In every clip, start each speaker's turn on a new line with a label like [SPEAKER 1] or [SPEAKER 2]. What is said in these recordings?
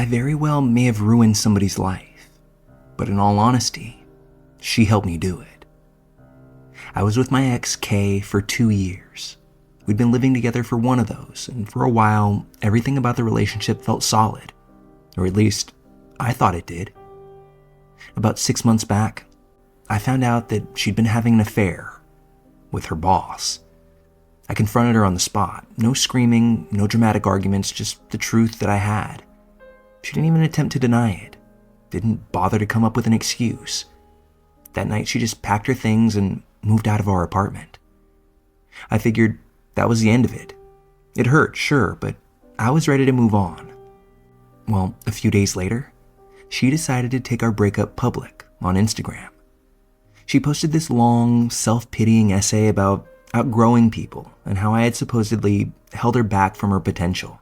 [SPEAKER 1] I very well may have ruined somebody's life, but in all honesty, she helped me do it. I was with my ex, Kay, for 2 years. We'd been living together for one of those, and for a while, everything about the relationship felt solid. Or at least, I thought it did. About 6 months back, I found out that she'd been having an affair with her boss. I confronted her on the spot. No screaming, no dramatic arguments, just the truth that I had. She didn't even attempt to deny it. Didn't bother to come up with an excuse. That night, she just packed her things and moved out of our apartment. I figured that was the end of it. It hurt, sure, but I was ready to move on. Well, a few days later, she decided to take our breakup public on Instagram. She posted this long, self-pitying essay about outgrowing people and how I had supposedly held her back from her potential.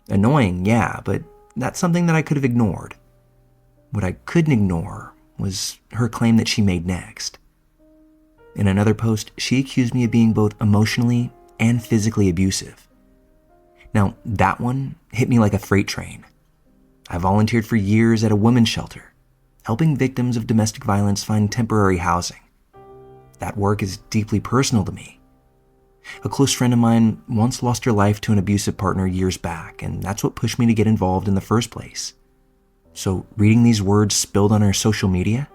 [SPEAKER 1] Annoying, yeah, but that's something that I could have ignored. What I couldn't ignore was her claim that she made next. In another post, she accused me of being both emotionally and physically abusive. Now, that one hit me like a freight train. I volunteered for years at a women's shelter, helping victims of domestic violence find temporary housing. That work is deeply personal to me. A close friend of mine once lost her life to an abusive partner years back, and that's what pushed me to get involved in the first place. So reading these words spilled on her social media,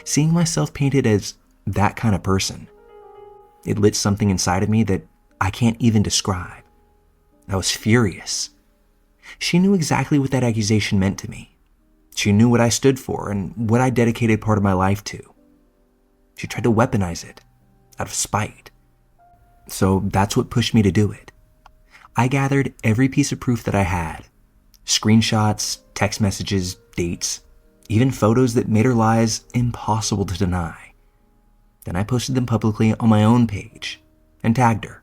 [SPEAKER 1] seeing myself painted as that kind of person, it lit something inside of me that I can't even describe. I was furious. She knew exactly what that accusation meant to me. She knew what I stood for and what I dedicated part of my life to. She tried to weaponize it out of spite. So that's what pushed me to do it. I gathered every piece of proof that I had. Screenshots, text messages, dates, even photos that made her lies impossible to deny. Then I posted them publicly on my own page and tagged her.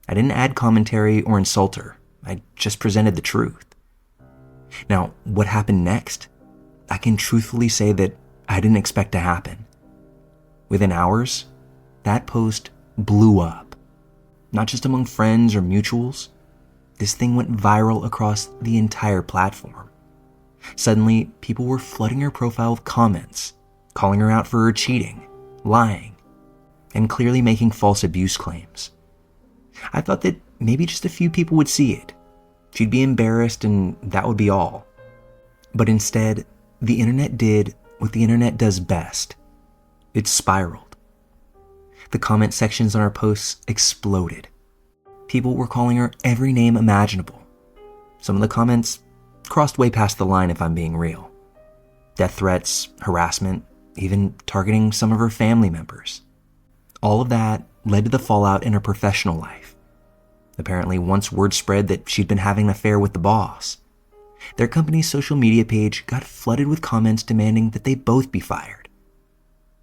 [SPEAKER 1] I didn't add commentary or insult her. I just presented the truth. Now, what happened next? I can truthfully say that I didn't expect to happen. Within hours, that post blew up. Not just among friends or mutuals. This thing went viral across the entire platform. Suddenly, people were flooding her profile with comments, calling her out for her cheating, lying, and clearly making false abuse claims. I thought that maybe just a few people would see it. She'd be embarrassed and that would be all. But instead, the internet did what the internet does best. It spiraled. The comment sections on our posts exploded. People were calling her every name imaginable. Some of the comments crossed way past the line, if I'm being real. Death threats, harassment, even targeting some of her family members. All of that led to the fallout in her professional life. Apparently, once word spread that she'd been having an affair with the boss, their company's social media page got flooded with comments demanding that they both be fired.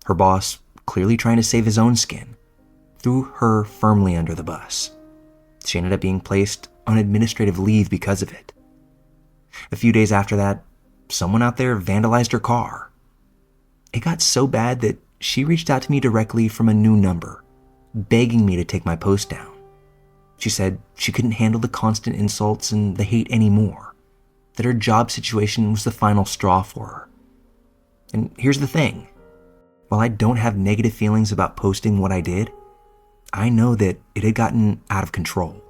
[SPEAKER 1] Her boss, clearly trying to save his own skin, threw her firmly under the bus. She ended up being placed on administrative leave because of it. A few days after that, someone out there vandalized her car. It got so bad that she reached out to me directly from a new number, begging me to take my post down. She said she couldn't handle the constant insults and the hate anymore, that her job situation was the final straw for her. And here's the thing. While I don't have negative feelings about posting what I did, I know that it had gotten out of control.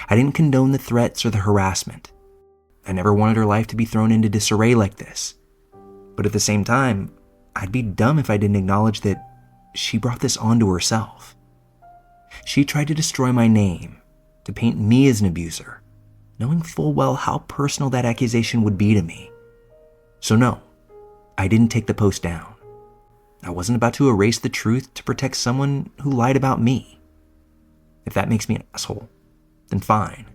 [SPEAKER 1] I didn't condone the threats or the harassment. I never wanted her life to be thrown into disarray like this. But at the same time, I'd be dumb if I didn't acknowledge that she brought this onto herself. She tried to destroy my name, to paint me as an abuser, knowing full well how personal that accusation would be to me. So no, I didn't take the post down. I wasn't about to erase the truth to protect someone who lied about me. If that makes me an asshole, then fine,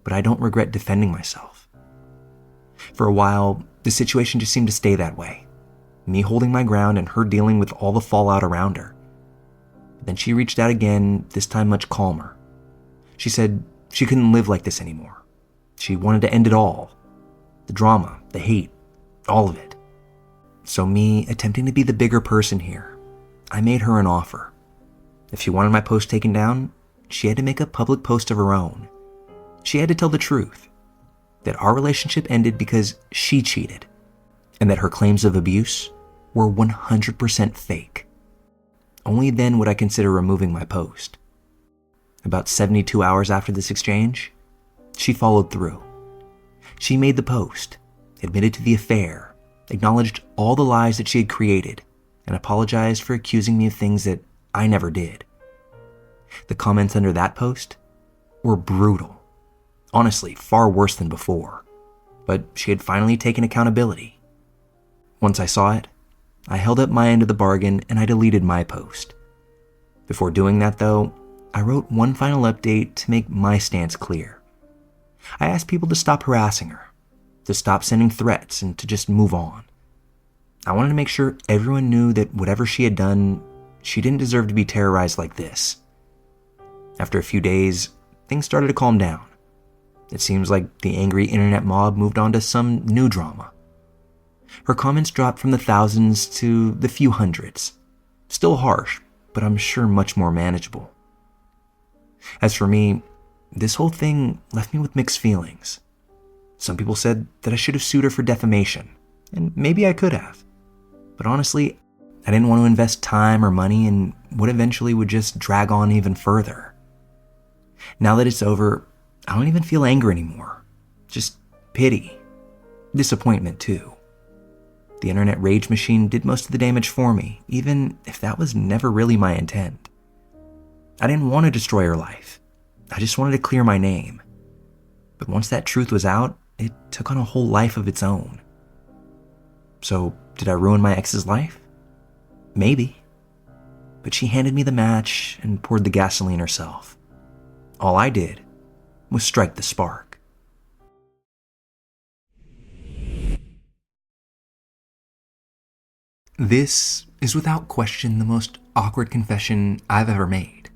[SPEAKER 1] but I don't regret defending myself. For a while, the situation just seemed to stay that way, me holding my ground and her dealing with all the fallout around her. Then she reached out again, this time much calmer. She said she couldn't live like this anymore. She wanted to end it all. The drama, the hate, all of it. So me, attempting to be the bigger person here, I made her an offer. If she wanted my post taken down, she had to make a public post of her own. She had to tell the truth. that our relationship ended because she cheated, and that her claims of abuse were 100% fake. Only then would I consider removing my post. About 72 hours after this exchange, she followed through. She made the post, admitted to the affair, acknowledged all the lies that she had created, and apologized for accusing me of things that I never did. The comments under that post were brutal. Honestly, far worse than before. But she had finally taken accountability. Once I saw it, I held up my end of the bargain and I deleted my post. Before doing that, though, I wrote one final update to make my stance clear. I asked people to stop harassing her, to stop sending threats, and to just move on. I wanted to make sure everyone knew that whatever she had done, she didn't deserve to be terrorized like this. After a few days, things started to calm down. It seems like the angry internet mob moved on to some new drama. Her comments dropped from the thousands to the few hundreds. Still harsh, but I'm sure much more manageable. As for me, this whole thing left me with mixed feelings. Some people said that I should have sued her for defamation, and maybe I could have. But honestly, I didn't want to invest time or money in what eventually would just drag on even further. Now that it's over, I don't even feel anger anymore. Just pity. Disappointment, too. The internet rage machine did most of the damage for me, even if that was never really my intent. I didn't want to destroy her life. I just wanted to clear my name. But once that truth was out, it took on a whole life of its own. So, did I ruin my ex's life? Maybe. But she handed me the match and poured the gasoline herself. All I did was strike the spark. This is without question the most awkward confession I've ever made.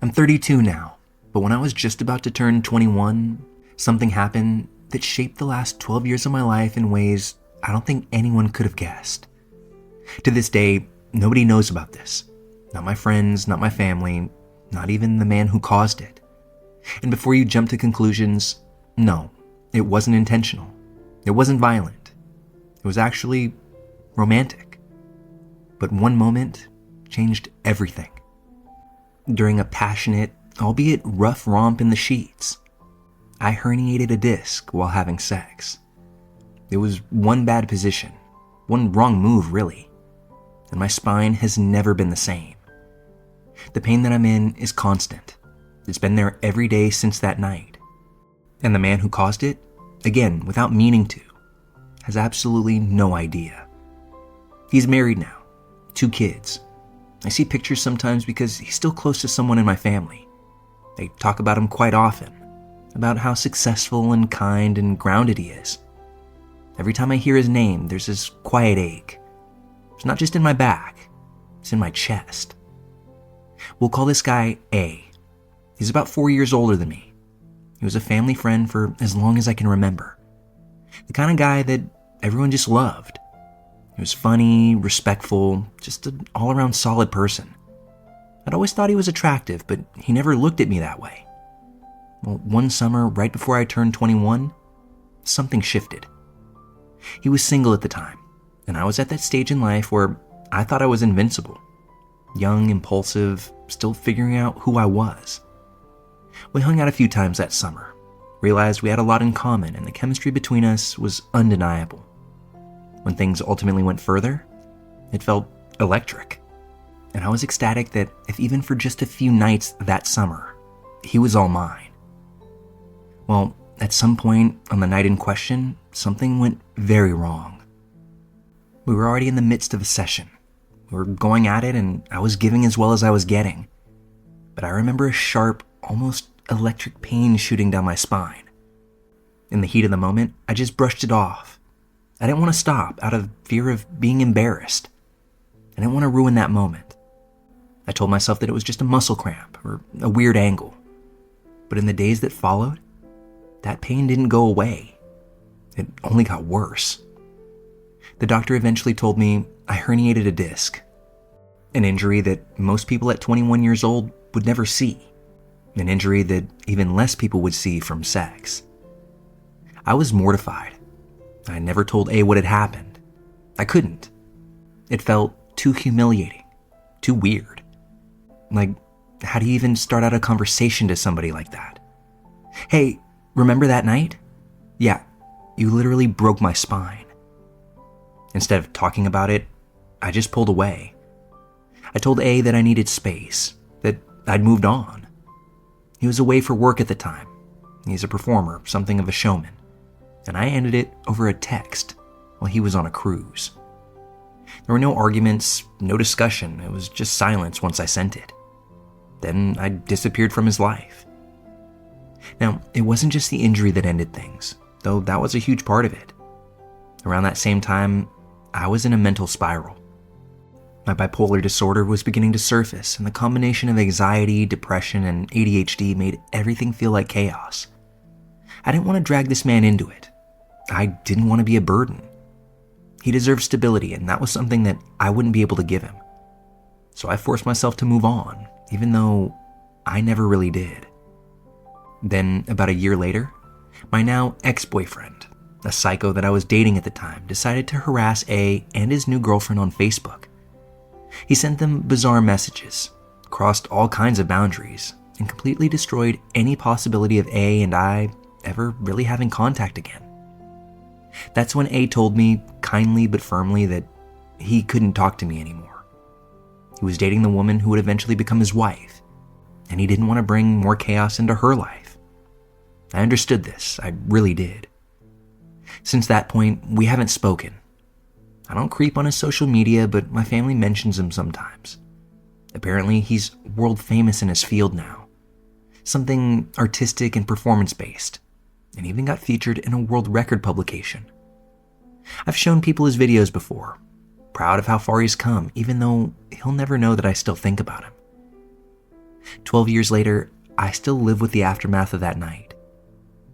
[SPEAKER 1] I'm 32 now, but when I was just about to turn 21, something happened that shaped the last 12 years of my life in ways I don't think anyone could have guessed. To this day, nobody knows about this. Not my friends, not my family, not even the man who caused it. And before you jump to conclusions, no, it wasn't intentional. It wasn't violent. It was actually romantic. But one moment changed everything. During a passionate, albeit rough romp in the sheets, I herniated a disc while having sex. It was one bad position, one wrong move really, and my spine has never been the same. The pain that I'm in is constant. It's been there every day since that night. And the man who caused it, again, without meaning to, has absolutely no idea. He's married now, 2 kids. I see pictures sometimes because he's still close to someone in my family. They talk about him quite often, about how successful and kind and grounded he is. Every time I hear his name, there's this quiet ache. It's not just in my back, it's in my chest. We'll call this guy A. He's about 4 years older than me. He was a family friend for as long as I can remember. The kind of guy that everyone just loved. He was funny, respectful, just an all-around solid person. I'd always thought he was attractive, but he never looked at me that way. Well, one summer, right before I turned 21, something shifted. He was single at the time, and I was at that stage in life where I thought I was invincible. Young, impulsive, still figuring out who I was. We hung out a few times that summer, realized we had a lot in common, and the chemistry between us was undeniable. When things ultimately went further, it felt electric. And I was ecstatic that if even for just a few nights that summer, he was all mine. Well, at some point on the night in question, something went very wrong. We were already in the midst of a session. We were going at it and I was giving as well as I was getting. But I remember a sharp, almost electric pain shooting down my spine. In the heat of the moment, I just brushed it off. I didn't want to stop out of fear of being embarrassed. I didn't want to ruin that moment. I told myself that it was just a muscle cramp or a weird angle. But in the days that followed, that pain didn't go away. It only got worse. The doctor eventually told me I herniated a disc, an injury that most people at 21 years old would never see, an injury that even less people would see from sex. I was mortified. I never told A what had happened. I couldn't. It felt too humiliating, too weird. Like, how do you even start out a conversation to somebody like that? Hey, remember that night? Yeah, you literally broke my spine. Instead of talking about it, I just pulled away. I told A that I needed space, that I'd moved on. He was away for work at the time. He's a performer, something of a showman. And I ended it over a text while he was on a cruise. There were no arguments, no discussion. It was just silence once I sent it. Then I disappeared from his life. Now, it wasn't just the injury that ended things, though that was a huge part of it. Around that same time, I was in a mental spiral. My bipolar disorder was beginning to surface, and the combination of anxiety, depression, and ADHD made everything feel like chaos. I didn't want to drag this man into it. I didn't want to be a burden. He deserved stability, and that was something that I wouldn't be able to give him. So I forced myself to move on, even though I never really did. Then, about a year later, my now ex-boyfriend, a psycho that I was dating at the time, decided to harass A and his new girlfriend on Facebook. He sent them bizarre messages, crossed all kinds of boundaries, and completely destroyed any possibility of A and I ever really having contact again. That's when A told me, kindly but firmly, that he couldn't talk to me anymore. He was dating the woman who would eventually become his wife, and he didn't want to bring more chaos into her life. I understood this, I really did. Since that point, we haven't spoken. I don't creep on his social media, but my family mentions him sometimes. Apparently, he's world famous in his field now. Something artistic and performance-based, and even got featured in a world record publication. I've shown people his videos before, proud of how far he's come, even though he'll never know that I still think about him. 12 years later, I still live with the aftermath of that night.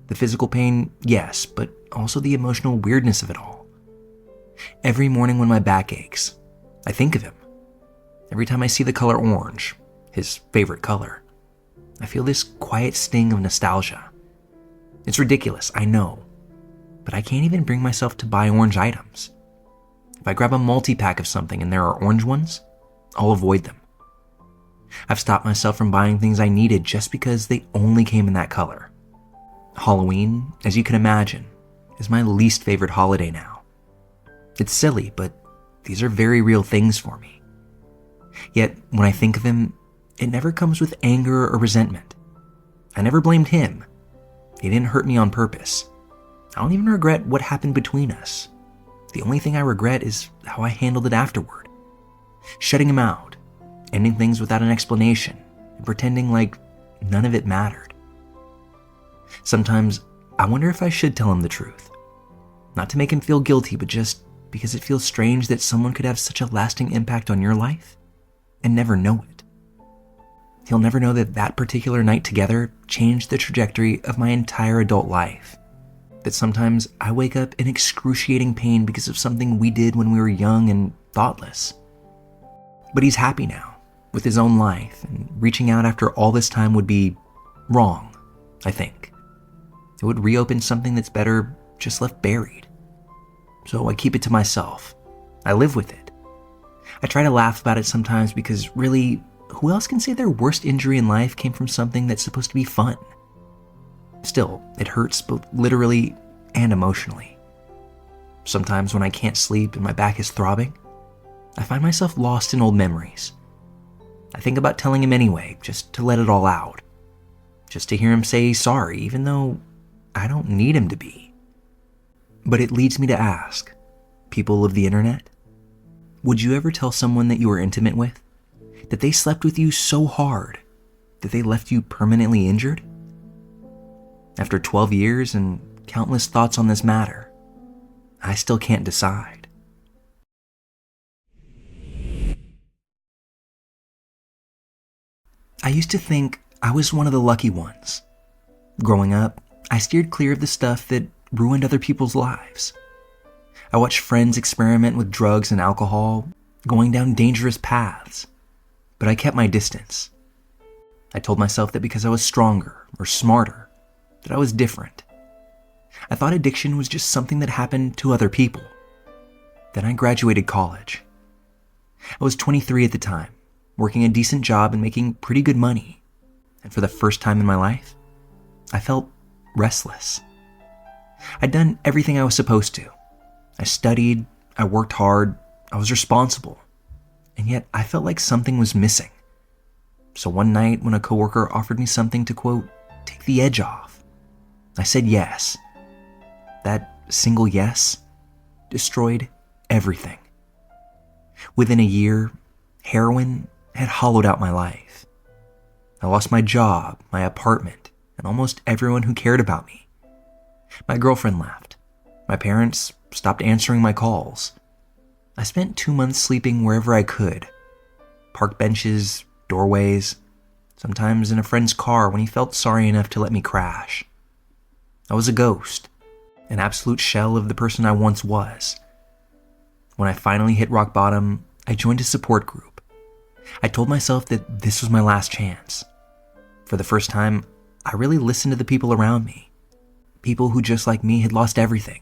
[SPEAKER 1] The physical pain, yes, but also the emotional weirdness of it all. Every morning when my back aches, I think of him. Every time I see the color orange, his favorite color, I feel this quiet sting of nostalgia. It's ridiculous, I know, but I can't even bring myself to buy orange items. If I grab a multi-pack of something and there are orange ones, I'll avoid them. I've stopped myself from buying things I needed just because they only came in that color. Halloween, as you can imagine, is my least favorite holiday now. It's silly, but these are very real things for me. Yet, when I think of him, it never comes with anger or resentment. I never blamed him. He didn't hurt me on purpose. I don't even regret what happened between us. The only thing I regret is how I handled it afterward. Shutting him out, ending things without an explanation, and pretending like none of it mattered. Sometimes, I wonder if I should tell him the truth. Not to make him feel guilty, but just because it feels strange that someone could have such a lasting impact on your life and never know it. He'll never know that that particular night together changed the trajectory of my entire adult life. That sometimes I wake up in excruciating pain because of something we did when we were young and thoughtless. But he's happy now, with his own life, and reaching out after all this time would be wrong, I think. It would reopen something that's better just left buried. So I keep it to myself. I live with it. I try to laugh about it sometimes because really, who else can say their worst injury in life came from something that's supposed to be fun? Still, it hurts both literally and emotionally. Sometimes when I can't sleep and my back is throbbing, I find myself lost in old memories. I think about telling him anyway, just to let it all out. Just to hear him say sorry, even though I don't need him to be. But it leads me to ask, people of the internet, would you ever tell someone that you were intimate with that they slept with you so hard that they left you permanently injured? After 12 years and countless thoughts on this matter, I still can't decide. I used to think I was one of the lucky ones. Growing up, I steered clear of the stuff that ruined other people's lives. I watched friends experiment with drugs and alcohol, going down dangerous paths, but I kept my distance. I told myself that because I was stronger or smarter, that I was different. I thought addiction was just something that happened to other people. Then I graduated college. I was 23 at the time, working a decent job and making pretty good money. And for the first time in my life, I felt restless. I'd done everything I was supposed to. I studied, I worked hard, I was responsible. And yet I felt like something was missing. So one night when a coworker offered me something to, quote, take the edge off, I said yes. That single yes destroyed everything. Within a year, heroin had hollowed out my life. I lost my job, my apartment, and almost everyone who cared about me. My girlfriend left. My parents stopped answering my calls. I spent 2 months sleeping wherever I could. Park benches, doorways, sometimes in a friend's car when he felt sorry enough to let me crash. I was a ghost, an absolute shell of the person I once was. When I finally hit rock bottom, I joined a support group. I told myself that this was my last chance. For the first time, I really listened to the people around me. People who, just like me, had lost everything.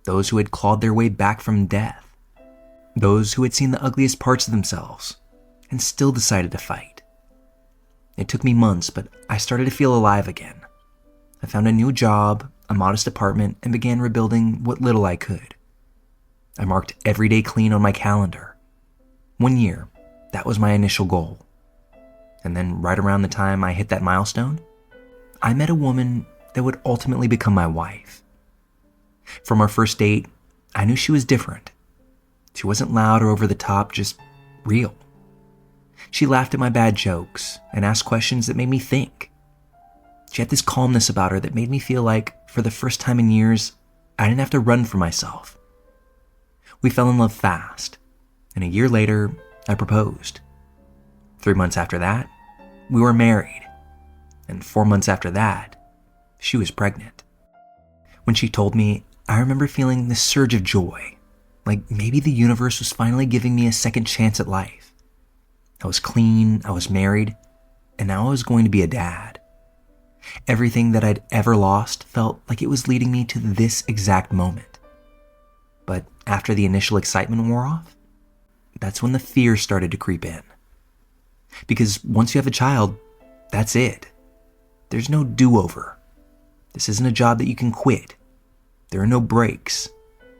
[SPEAKER 1] Those who had clawed their way back from death. Those who had seen the ugliest parts of themselves and still decided to fight. It took me months, but I started to feel alive again. I found a new job, a modest apartment, and began rebuilding what little I could. I marked every day clean on my calendar. 1 year, that was my initial goal. And then right around the time I hit that milestone, I met a woman that would ultimately become my wife. From our first date, I knew she was different. She wasn't loud or over the top, just real. She laughed at my bad jokes and asked questions that made me think. She had this calmness about her that made me feel like, for the first time in years, I didn't have to run for myself. We fell in love fast, and a year later, I proposed. 3 months after that, we were married, and 4 months after that, she was pregnant. When she told me, I remember feeling this surge of joy, like maybe the universe was finally giving me a second chance at life. I was clean, I was married, and now I was going to be a dad. Everything that I'd ever lost felt like it was leading me to this exact moment. But after the initial excitement wore off, that's when the fear started to creep in. Because once you have a child, that's it. There's no do-over. This isn't a job that you can quit. There are no breaks,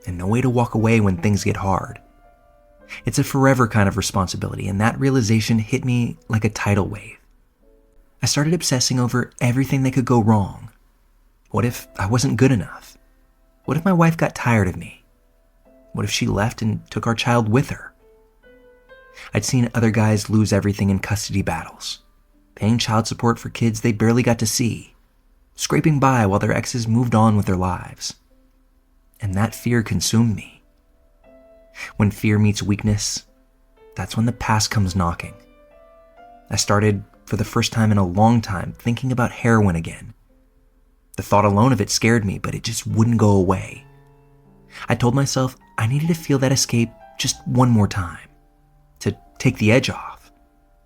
[SPEAKER 1] and no way to walk away when things get hard. It's a forever kind of responsibility, and that realization hit me like a tidal wave. I started obsessing over everything that could go wrong. What if I wasn't good enough? What if my wife got tired of me? What if she left and took our child with her? I'd seen other guys lose everything in custody battles, paying child support for kids they barely got to see, scraping by while their exes moved on with their lives. And that fear consumed me. When fear meets weakness, that's when the past comes knocking. I started, for the first time in a long time, thinking about heroin again. The thought alone of it scared me, but it just wouldn't go away. I told myself I needed to feel that escape just one more time, to take the edge off,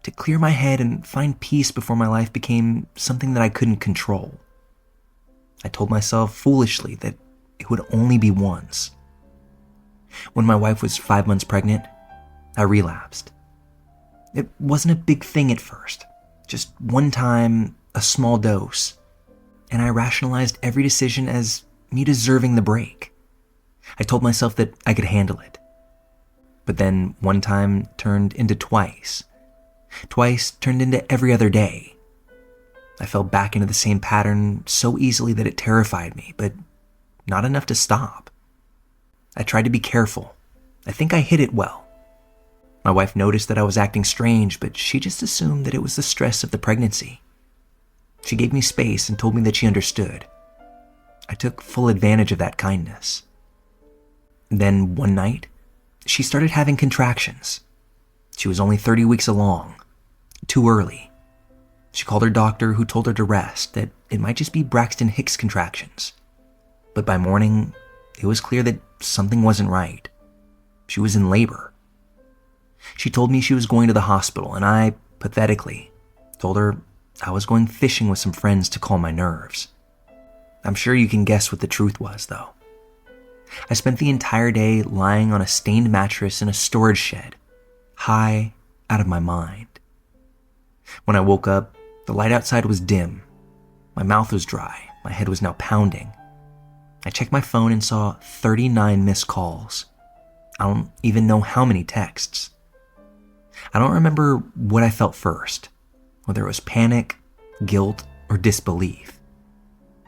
[SPEAKER 1] to clear my head and find peace before my life became something that I couldn't control. I told myself foolishly that it would only be once. When my wife was 5 months pregnant, I relapsed. It wasn't a big thing at first, just one time, a small dose, and I rationalized every decision as me deserving the break. I told myself that I could handle it. But then one time turned into twice. Twice turned into every other day. I fell back into the same pattern so easily that it terrified me, but not enough to stop. I tried to be careful. I think I hid it well. My wife noticed that I was acting strange, but she just assumed that it was the stress of the pregnancy. She gave me space and told me that she understood. I took full advantage of that kindness. Then one night, she started having contractions. She was only 30 weeks along, too early. She called her doctor, who told her to rest, that it might just be Braxton Hicks contractions. But by morning, it was clear that something wasn't right. She was in labor. She told me she was going to the hospital, and I, pathetically, told her I was going fishing with some friends to calm my nerves. I'm sure you can guess what the truth was, though. I spent the entire day lying on a stained mattress in a storage shed, high out of my mind. When I woke up, the light outside was dim. My mouth was dry. My head was now pounding. I checked my phone and saw 39 missed calls. I don't even know how many texts. I don't remember what I felt first, whether it was panic, guilt, or disbelief.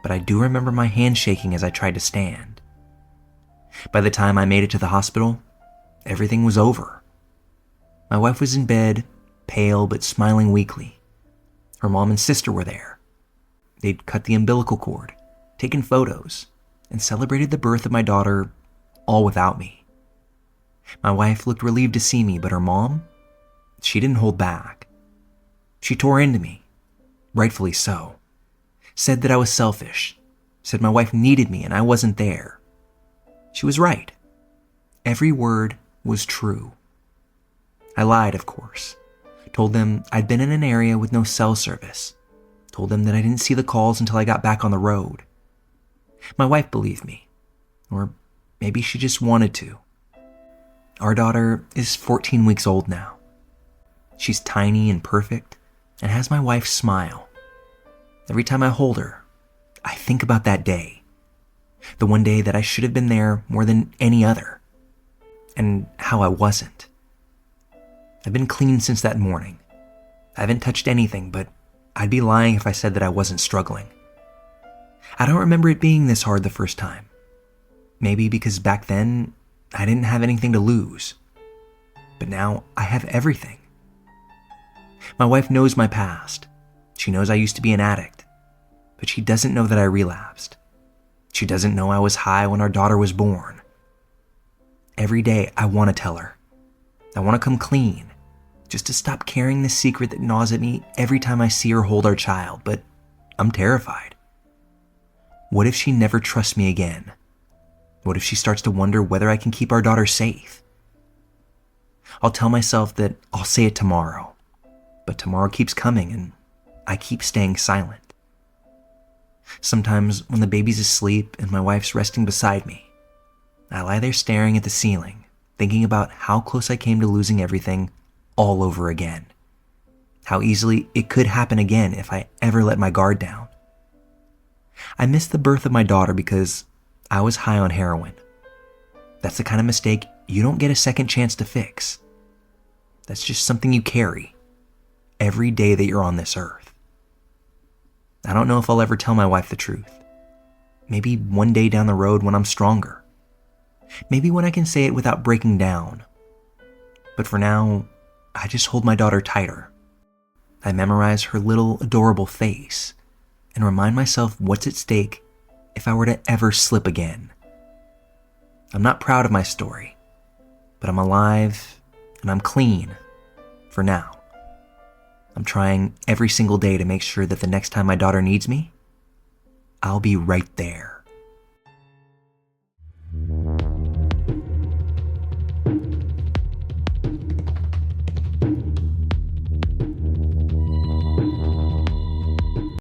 [SPEAKER 1] But I do remember my hand shaking as I tried to stand. By the time I made it to the hospital, everything was over. My wife was in bed, pale but smiling weakly. Her mom and sister were there. They'd cut the umbilical cord, taken photos, and celebrated the birth of my daughter, all without me. My wife looked relieved to see me, but her mom, she didn't hold back. She tore into me, rightfully so. Said that I was selfish, said my wife needed me and I wasn't there. She was right. Every word was true. I lied, of course. Told them I'd been in an area with no cell service. Told them that I didn't see the calls until I got back on the road. My wife believed me. Or maybe she just wanted to. Our daughter is 14 weeks old now. She's tiny and perfect and has my wife's smile. Every time I hold her, I think about that day. The one day that I should have been there more than any other. And how I wasn't. I've been clean since that morning. I haven't touched anything, but I'd be lying if I said that I wasn't struggling. I don't remember it being this hard the first time. Maybe because back then, I didn't have anything to lose. But now I have everything. My wife knows my past. She knows I used to be an addict. But she doesn't know that I relapsed. She doesn't know I was high when our daughter was born. Every day, I want to tell her. I want to come clean. Just to stop carrying the secret that gnaws at me every time I see her hold our child, but I'm terrified. What if she never trusts me again? What if she starts to wonder whether I can keep our daughter safe? I'll tell myself that I'll say it tomorrow, but tomorrow keeps coming and I keep staying silent. Sometimes when the baby's asleep and my wife's resting beside me, I lie there staring at the ceiling, thinking about how close I came to losing everything all over again. How easily it could happen again if I ever let my guard down. I missed the birth of my daughter because I was high on heroin. That's the kind of mistake you don't get a second chance to fix. That's just something you carry every day that you're on this earth. I don't know if I'll ever tell my wife the truth. Maybe one day down the road when I'm stronger. Maybe when I can say it without breaking down. But for now, I just hold my daughter tighter. I memorize her little adorable face and remind myself what's at stake if I were to ever slip again. I'm not proud of my story, but I'm alive and I'm clean for now. I'm trying every single day to make sure that the next time my daughter needs me, I'll be right there.